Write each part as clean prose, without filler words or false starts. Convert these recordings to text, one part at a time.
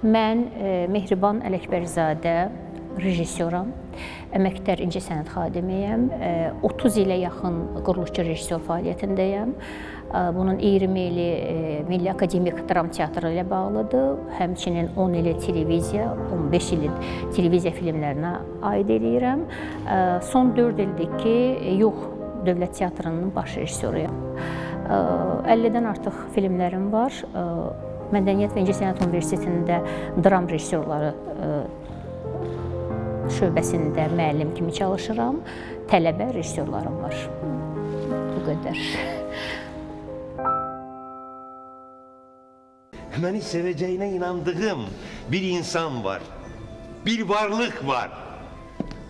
Mən Mehriban Ələkbərzadə rejissoram, əməkdar incəsənət xadimiyəm, 30 ilə yaxın quruluşçu rejissor fəaliyyətindəyəm. Bunun 20 ili Milli Akademik Dram Teatrı ilə bağlıdır, həmçinin 10 ili televiziya, 15 ili televiziya filmlərinə aid eləyirəm. Son 4 ildir ki, Yox Dövlət Teatrının baş rejissoruyam. 50-dən artıq filmlərim var. Mədəniyyət və İncəsənət Universitetində dram rejissorları şöbəsində müəllim kimi çalışıram. Tələbə rejissorlarım var. Bu qədər. Məni sevəcəyinə inandığım bir insan var. Bir varlık var.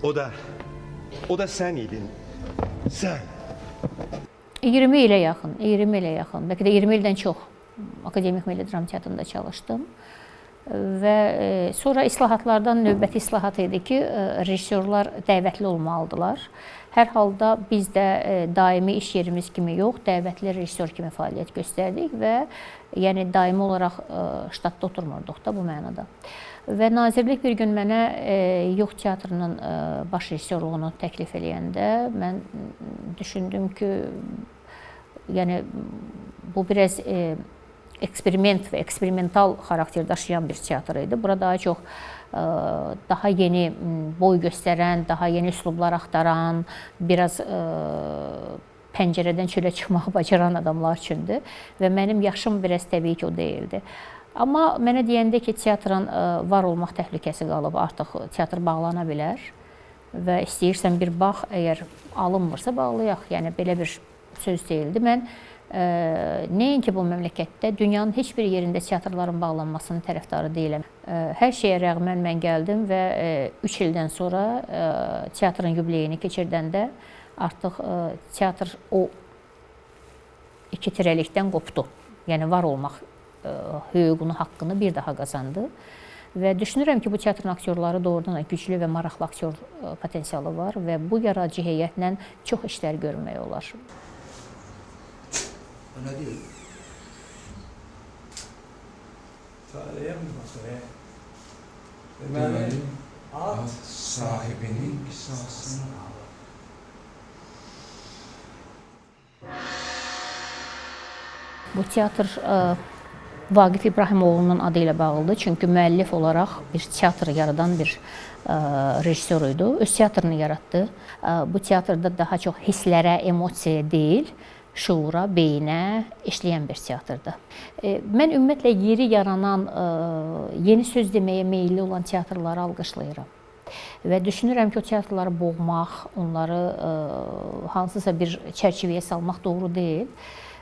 O da sən idin. Sən. 20 ilə yaxın, bəlkə də 20 ildən çox Akademik Milli Dram Teatrında çalışdım. Və sonra islahatlardan növbəti islahat idi ki, rejissorlar dəvətli olmalıdırlar. Hər halda biz də daimi iş yerimiz kimi yox, dəvətli rejissor kimi fəaliyyət göstərdik və yəni daimi olaraq ştatda oturmurduq da bu mənada. Və nazirlik bir gün mənə Yox Teatrının baş rejissorluğunu təklif eləyəndə mən düşündüm ki, yəni bu biraz eksperiment və eksperimental xarakter daşıyan bir teatr idi. Bura daha çox daha yeni boy göstərən, daha yeni üslublar axtaran, biraz pəncərədən çölə çıxmağı bacaran adamlar üçündür və mənim yaşım biraz təbii ki o deyildi. Amma mənə deyəndə ki, teatrın var olmaq təhlükəsi qalıb, artıq teatr bağlana bilər və istəyirsən bir bax, əgər alınmırsa bağlayaq, yəni belə bir söz deyildi. Mən nəinki bu məmləkətdə, dünyanın heç bir yerində teatrların bağlanmasının tərəfdarı deyiləm. Hər şeyə rəğmən mən gəldim və 3 ildən sonra teatrın yubileyini keçirdəndə artıq teatr o iki tirəlikdən qopdu. Yəni var olmaq hüququnu, haqqını bir daha qazandı. Və düşünürəm ki, bu teatrın aktyorları doğrudan da güclü və maraqlı aktyor potensialı var və bu yaradıcı heyətlə çox işlər görmək olar. Öyle değil. Tarihe mi bakıyor? Demeli at sahibinin kısasını alır. Bu teatr Vaqif İbrahimoğlu'nun adı ilə bağlıdır. Çünki müəllif olaraq bir teatr yaradan bir rejissor idi. Öz teatrını yaratdı. Bu teatrda daha çox hisslərə, emosiyaya deyil, şuura, beyinə işləyən bir teatrdır. Mən ümumiyyətlə yeri yaranan, yeni söz deməyə meyilli olan teatrları alqışlayıram. Və düşünürəm ki, o teatrları boğmaq, onları hansısa bir çərçivəyə salmaq doğru deyil.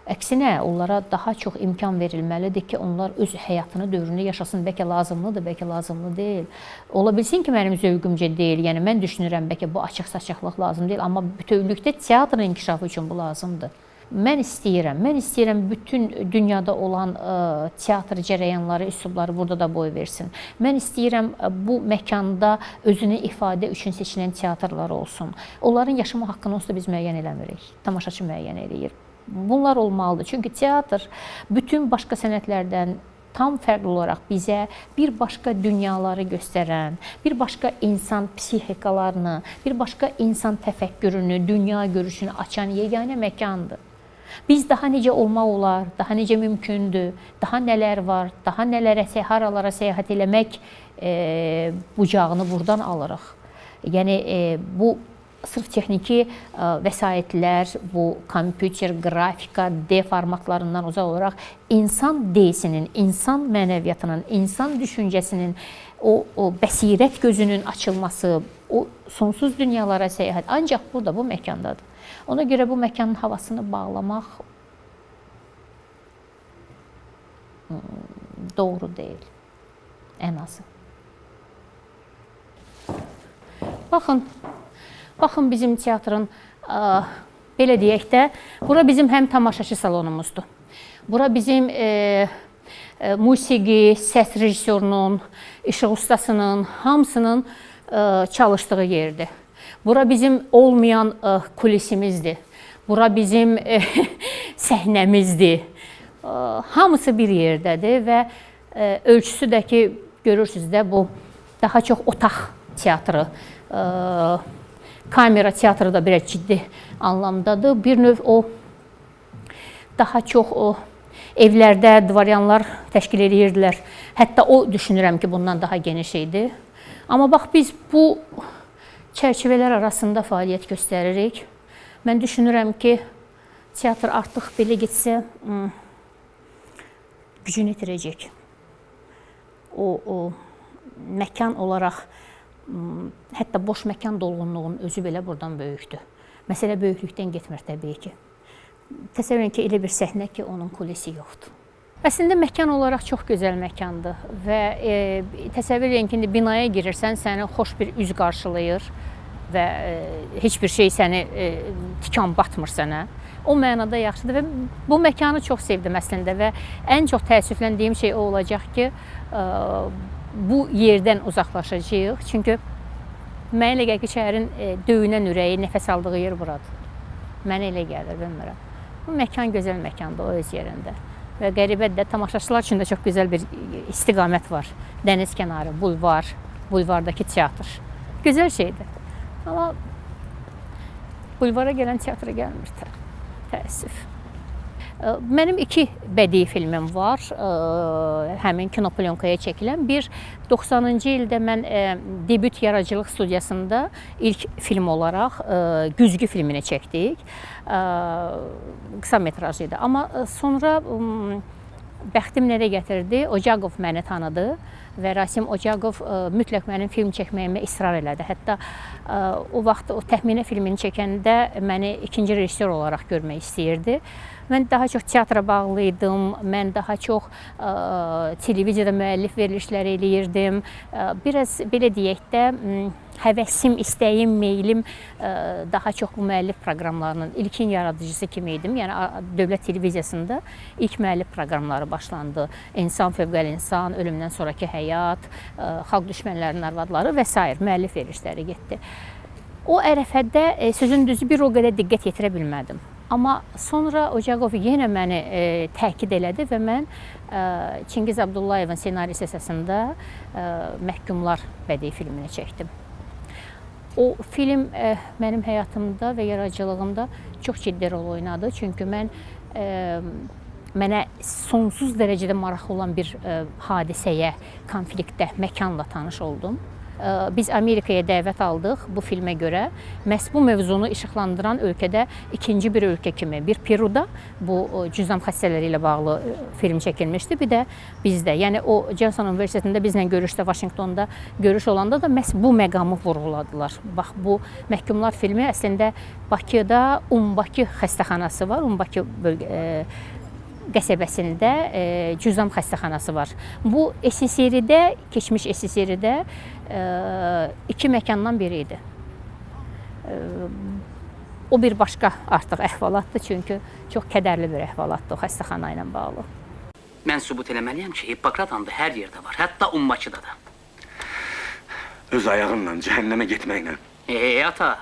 Əksinə, onlara daha çox imkan verilməlidir ki, onlar öz həyatını, dövrünü yaşasın. Bəlkə lazımlıdır, bəlkə lazımlı deyil. Ola bilsin ki, mənim zövqümcə deyil. Yəni, mən düşünürəm, bəlkə bu açıq-saçıqlıq lazım deyil. Amma bütövlükdə teatrın inkişafı üçün bu lazımdır. Mən istəyirəm bütün dünyada olan teatr cərəyanları, üslubları burada da boy versin. Mən istəyirəm bu məkanda özünü ifadə üçün seçilən teatrlar olsun. Onların yaşama haqqını onsuz da biz müəyyən eləmirik. Tamaşaçı müəyyən eləyir. Bunlar olmalıdır. Çünki teatr bütün başqa sənətlərdən tam fərqli olaraq bizə bir başqa dünyaları göstərən, bir başqa insan psixikalarını, bir başqa insan təfəkkürünü, dünya görüşünü açan yeganə məkandır. Biz daha necə olmaq olar, daha necə mümkündür, daha nələr var, daha nələrə, haralara səyahət eləmək bucağını buradan alırıq. Yəni, bu sırf texniki vəsaitlər, bu kompüter, qrafika, D formatlarından uzaq olaraq insan D-sinin, insan mənəviyyatının, insan düşüncəsinin, o bəsirət gözünün açılması, o sonsuz dünyalara səyahət ancaq burada, bu məkandadır. Ona görə bu məkanın havasını bağlamaq doğru deyil, ən azı. Baxın bizim teatrın, belə deyək də, bura bizim həm tamaşaçı salonumuzdur. Bura bizim musiqi, səs rejissorunun, işıq ustasının, hamısının çalışdığı yerdir. Bura bizim olmayan kulisimizdir. Bura bizim səhnəmizdir. Hamısı bir yerdədir və ölçüsü də ki, görürsünüz də bu daha çox otaq teatrı, kamera teatrı da biraz ciddi anlamdadır. Bir növ o daha çox o evlərdə dvaryanlar təşkil edirdilər. Hətta o düşünürəm ki, bundan daha geniş idi. Amma bax biz bu çərçivələr arasında fəaliyyət göstəririk. Mən düşünürəm ki, teatr artıq belə getsə gücünü itirəcək. O məkan olaraq hətta boş məkan dolğunluğunun özü belə buradan böyükdür. Məsələ böyüklükdən getmir təbii ki. Təsəvvür edin ki, elə bir səhnə ki, onun kulisi yoxdur. Əslində məkan olaraq çox gözəl məkandır və təsəvvür edin ki, binaya girirsən, səni xoş bir üz qarşılayır və heç bir şey səni tikan batmır sənə. O mənada yaxşıdır və bu məkanı çox sevdim əslində və ən çox təəssüfləndiyim şey o olacaq ki, bu yerdən uzaqlaşacağıq. Çünki mənə elə gəlir ki, şəhərin döyünən ürəyi, nəfəs aldığı yer buradır. Mənə elə gəlir, bilmirəm. Bu məkan gözəl məkandır o öz yerində. Və qəribədir də, tamaşaçılar üçün də çox gözəl bir istiqamət var. Dəniz kənarı, bulvar, bulvardakı teatr. Gözəl şeydir. Amma bulvara gələn teatra gəlmir, təəssüf. Mənim 2 bədii filmim var, həmin kinoplenkaya çəkilən. Bir, 90-cı ildə mən debüt yaradıcılıq studiyasında ilk film olaraq Güzgü filmini çəkdik. Qısa metrajlı idi. Amma sonra bəxtim nədə gətirdi? Ocaqov məni tanıdı və Rasim Ocaqov mütləq mənim film çəkməyimə israr elədi. Hətta o vaxt o Təxminə filmini çəkəndə məni ikinci rejissor olaraq görmək istəyirdi. Mən daha çox teatra bağlı idim, mən daha çox televiziyada müəllif verilişləri eləyirdim. Biraz belə deyək də, həvəsim, istəyim, meylim daha çox bu müəllif proqramlarının ilkin yaradıcısı kimi idim. Yəni Dövlət Televiziyasında ilk müəllif proqramları başlandı. İnsan fövqəl insan, ölümdən sonraki həyat, xalq düşmənlərinin arvadları və s. müəllif verilişləri getdi. O ərəfədə sözün düzü bir o qədər diqqət yetirə bilmədim. Amma sonra Ocaqov yenə məni təkid elədi və mən Çingiz Abdullayevin ssenarisi əsasında Məhkumlar bədii filmini çəkdim. O film mənim həyatımda və yaradıcılığımda çox ciddi rol oynadı. Çünki mənə sonsuz dərəcədə maraqlı olan bir hadisəyə, konfliktə, məkanla tanış oldum. Biz Amerikaya dəvət aldıq bu filmə görə. Məhz bu mövzunu işıqlandıran ölkədə ikinci bir ölkə kimi, bir Peruda bu cüzdan xəstələri ilə bağlı film çəkilmişdi. Bir də bizdə, yəni o Johnson Universitetində bizlə görüşdə, Vaşinqtonda görüş olanda da məhz bu məqamı vurğuladılar. Bax, bu Məhkumlar filmi əslində Bakıda Umbaki xəstəxanası var, Umbaki qəsəbəsində Cüzam xəstəxanası var. Bu SSR-də, keçmiş SSR-də 2 məkandan biri idi. O bir başqa artıq əhvalatdır, çünki çox kədərli bir əhvalatdır o xəstəxana ilə bağlı. Mən sübut eləməliyəm ki, Hippokrat andı hər yerdə var, hətta Umbakidə da. Öz ayağınla cəhənnəmə getməklə. Ata,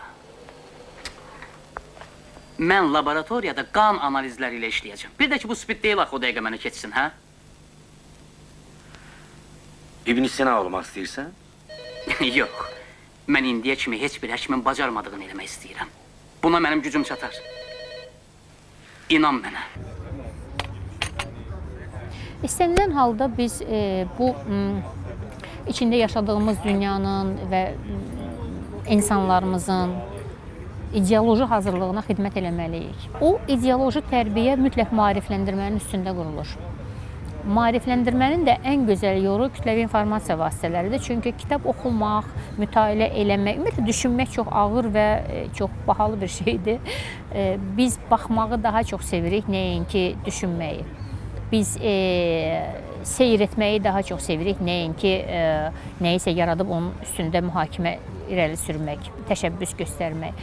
mən laboratoriyada qan analizləri ilə işləyəcəm. Bir də ki, bu spid deyil axı o dəqiqə mənə keçsin, hə? İbn Sina olmaq istəyirsən? Yox, mən indiyə kimi heç bir həkimin bacarmadığını eləmək istəyirəm. Buna mənim gücüm çatar. İnan mənə. İstənilən halda biz bu içində yaşadığımız dünyanın və insanlarımızın ideoloji hazırlığına xidmət eləməliyik. O ideoloji tərbiyə mütləq maarifləndirmənin üstündə qurulur. Maarifləndirmənin də ən gözəl yolu kütləvi informasiya vasitələridir. Çünki kitab oxumaq, mütaliə eləmək, ümumiyyətlə düşünmək çox ağır və çox bahalı bir şeydir. Biz baxmağı daha çox sevirik, nəinki düşünməyi. Biz seyr etməyi daha çox sevirik, nəinki nəyisə yaradıb onun üstündə mühakimə irəli sürmək, təşəbbüs göstərmək.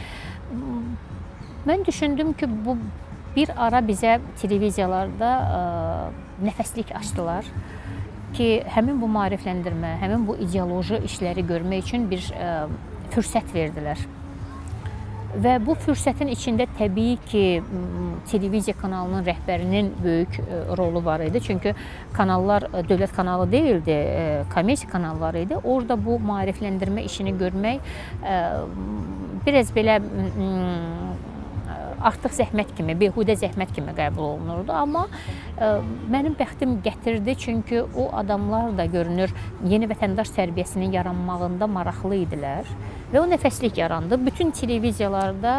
Mən düşündüm ki, bu bir ara bizə televiziyalarda nəfəslik açdılar ki, həmin bu maarifləndirmə, həmin bu ideoloji işləri görmək üçün bir fürsət verdilər. Və bu fürsətin içində təbii ki, televiziya kanalının rəhbərinin böyük rolu var idi. Çünki kanallar dövlət kanalı deyildi, kommersiya kanalları idi. Orada bu maarifləndirmə işini görmək biraz belə artıq zəhmət kimi, behudə zəhmət kimi qəbul olunurdu. Amma mənim bəxtim gətirdi, çünki o adamlar da görünür yeni vətəndaş tərbiyəsinin yaranmağında maraqlı idilər və o nəfəslik yarandı. Bütün televiziyalarda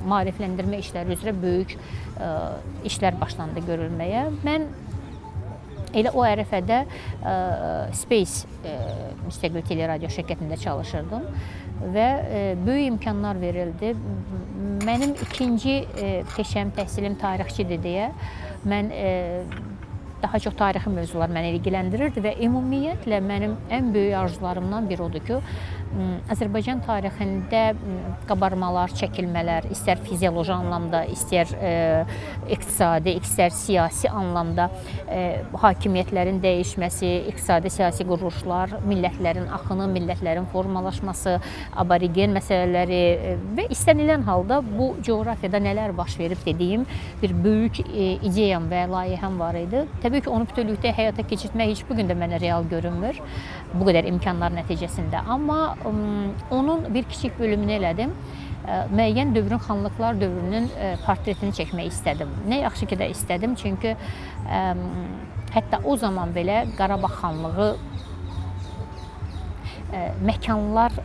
maarifləndirmə işləri üzrə böyük işlər başlandı görülməyə. Mən elə o ərəfədə Space müstəqil teleradio şirkətində çalışırdım və böyük imkanlar verildi. Mənim ikinci peşəm, təhsilim tarixçidir deyə mən daha çox tarixi mövzular məni ilgiləndirirdi və ümumiyyətlə mənim ən böyük arzularımdan biri odur ki, Azərbaycan tarixində qabarmalar, çəkilmələr, istər fizioloji anlamda, istər iqtisadi, istər siyasi anlamda hakimiyyətlərin dəyişməsi, iqtisadi siyasi quruluşlar, millətlərin axını, millətlərin formalaşması, aborigen məsələləri və istənilən halda bu coğrafiyada nələr baş verib dediyim bir böyük ideyam və layihəm var idi. Təbii ki, onu bütövlükdə həyata keçirtmək heç bugün də mənə real görünmür bu qədər imkanlar nəticəsində. Amma onun bir kiçik bölümünü elədim. Müəyyən dövrün, xanlıqlar dövrünün portretini çəkmək istədim. Nə yaxşı ki də istədim, çünki hətta o zaman belə Qarabağ xanlığı məkanlar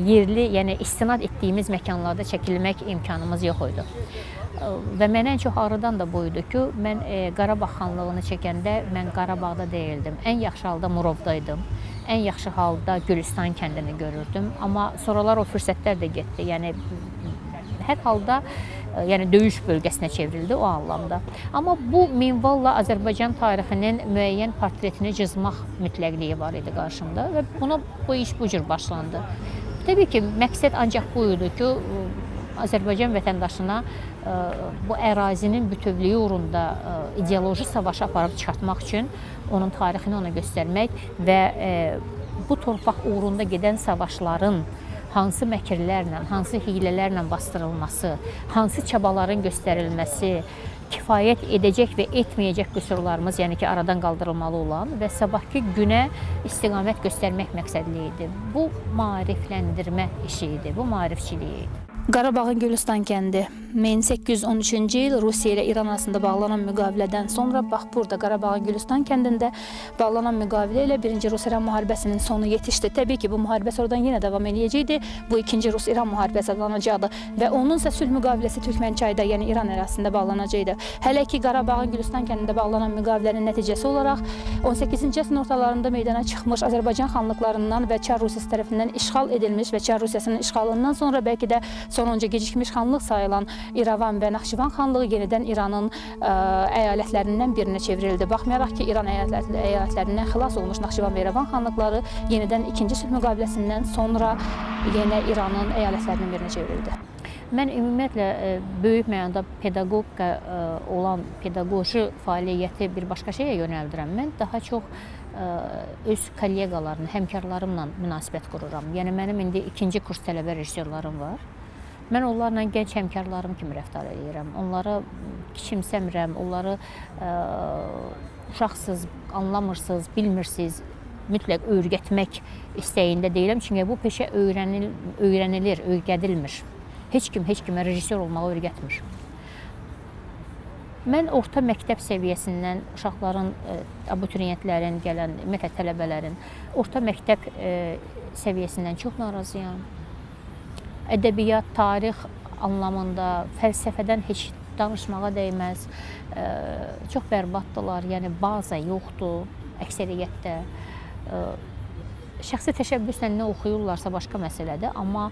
yerli, yəni istinad etdiyimiz məkanlarda çəkilmək imkanımız yox idi. Və mənə ən çox ağrıdan da bu idi ki, mən Qarabağ xanlığını çəkəndə mən Qarabağda deyildim. Ən yaxşı halda Murovdaydım. Ən yaxşı halda Gülüstan kəndini görürdüm. Amma sonralar o fürsətlər də getdi. Yəni hər halda döyüş bölgəsinə çevrildi o anlamda. Amma bu minvalla Azərbaycan tarixinin müəyyən portretini cızmaq mütləqliyi var idi qarşımda və bu iş bu cür başlandı. Təbii ki, məqsəd ancaq bu idi ki, Azərbaycan vətəndaşına bu ərazinin bütövlüyü uğrunda ideoloji savaşı aparıb çıxartmaq üçün onun tarixini ona göstərmək və bu torpaq uğrunda gedən savaşların hansı məkirlərlə, hansı hiylələrlə bastırılması, hansı çabaların göstərilməsi, kifayət edəcək və etməyəcək qüsurlarımız, yəni ki, aradan qaldırılmalı olan və sabahki günə istiqamət göstərmək məqsədli idi. Bu maarifləndirmə işi idi, bu maarifçiliyi idi. Qarabağın Gülüstan kəndi 1813-cü il Rusiya ilə İran arasında bağlanan müqavilədən sonra bax burada Qarabağın Gülüstan kəndində bağlanan müqavilə ilə 1-ci Rus-İran müharibəsinin sonu yetişdi. Təbii ki, bu müharibə sonradan yenə davam edəcəkdi. Bu 2-ci Rus-İran müharibəsi adlanacaqdı və onunsa sülh müqaviləsi Türkmənçayda, yəni İran ərazisində bağlanacaqdı. Hələ ki, Qarabağın Gülüstan kəndində bağlanan müqavilənin nəticəsi olaraq 18-ci əsrin ortalarında meydana çıxmış Azərbaycan xanlıqlarından və Çar Rusiyası tərəfindən işğal edilmiş və Çar Rusiyasının işğalından sonra bəlkə də sonuncu gecikmiş xanlıq sayılan İrəvan və Naxçıvan xanlığı yenidən İranın əyalətlərindən birinə çevrildi. Baxmayaraq ki, İran əyalətlərindən xilas olmuş Naxçıvan və İrəvan xanlıqları yenidən ikinci sülh müqaviləsindən sonra yenə İranın əyalətlərindən birinə çevrildi. Mən ümumiyyətlə böyük mənada pedaqoqa olan pedaqoji fəaliyyəti bir başqa şeyə yönəldirəm. Mən daha çox öz kolleqalarımla, həmkarlarımla münasibət qururam. Yəni mənim indi ikinci kurs tələbə rejissorlarım var. Mən onlarla gənc həmkarlarım kimi rəftar edirəm. Onları kiçimsəmirəm, onları uşaqsız, anlamırsınız, bilmirsiniz, mütləq öyrətmək istəyində deyiləm. Çünki bu peşə öyrənilir, öyrədilmir. Heç kimə rejissor olmağı öyrətmir. Mən orta məktəb səviyyəsindən uşaqların, abituriyentlərin, gələn ümumiyyətlə tələbələrin orta məktəb səviyyəsindən çox narazıyam. Ədəbiyyat, tarix anlamında, fəlsəfədən heç danışmağa dəyməz. Çox bərbaddılar, yəni baza yoxdur əksəriyyətdə. Şəxsi təşəbbüslə nə oxuyurlarsa başqa məsələdir, amma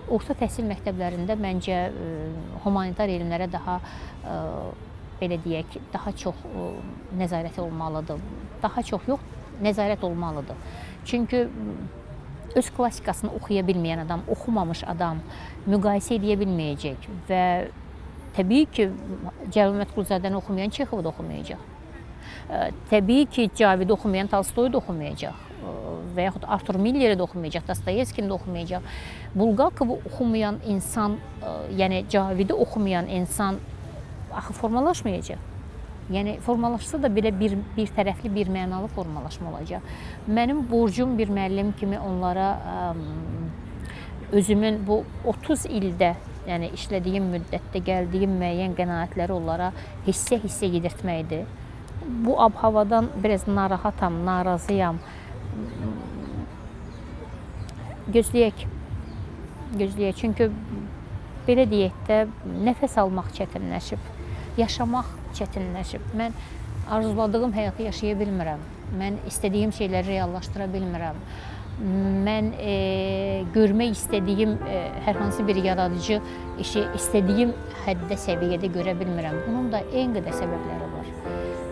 orta təhsil məktəblərində məncə humanitar elmlərə daha, belə deyək, daha çox nəzarət olmalıdır. Daha çox yox, nəzarət olmalıdır. Çünki öz klassikasını oxuya bilməyən adam, oxumamış adam müqayisə edə bilməyəcək və təbii ki, Cəlal Məmmədquluzadəni oxumayan Çexovu da oxumayacaq. Təbii ki, Cavidi oxumayan Tolstoyu da oxumayacaq və yaxud Artur Milleri də oxumayacaq, Dostoyevskini də oxumayacaq. Bulgakovu oxumayan insan, yəni Cavidi oxumayan insan axı formalaşmayacaq. Yəni formalaşsa da belə bir tərəfli, bir mənalı formalaşma olacaq. Mənim borcum bir müəllim kimi onlara özümün bu 30 ildə, yəni işlədiyim müddətdə gəldiyim müəyyən qənaətləri onlara hissə-hissə yedirtməkdir. Bu ab-havadan biraz narahatam, narazıyam. Gözləyək. Çünki belə deyək də, nəfəs almaq çətinləşib, yaşamaq çətinləşib. Mən arzuladığım həyatı yaşaya bilmirəm. Mən istədiyim şeyləri reallaşdıra bilmirəm. Mən görmək istədiyim hər hansı bir yaradıcı işi istədiyim həddə, səviyyədə görə bilmirəm. Bunun da en qədər səbəbləri var.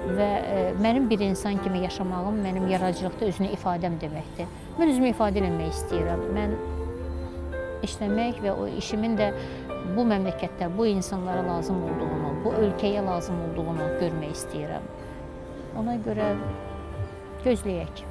Və mənim bir insan kimi yaşamağım mənim yaradıcılıqda özünü ifadəm deməkdir. Mən özümü ifadə etmək istəyirəm. Mən işləmək və o işimin də bu məmləkətdə, bu insanlara lazım olduğunu, bu ölkəyə lazım olduğunu görmək istəyirəm. Ona görə gözləyək.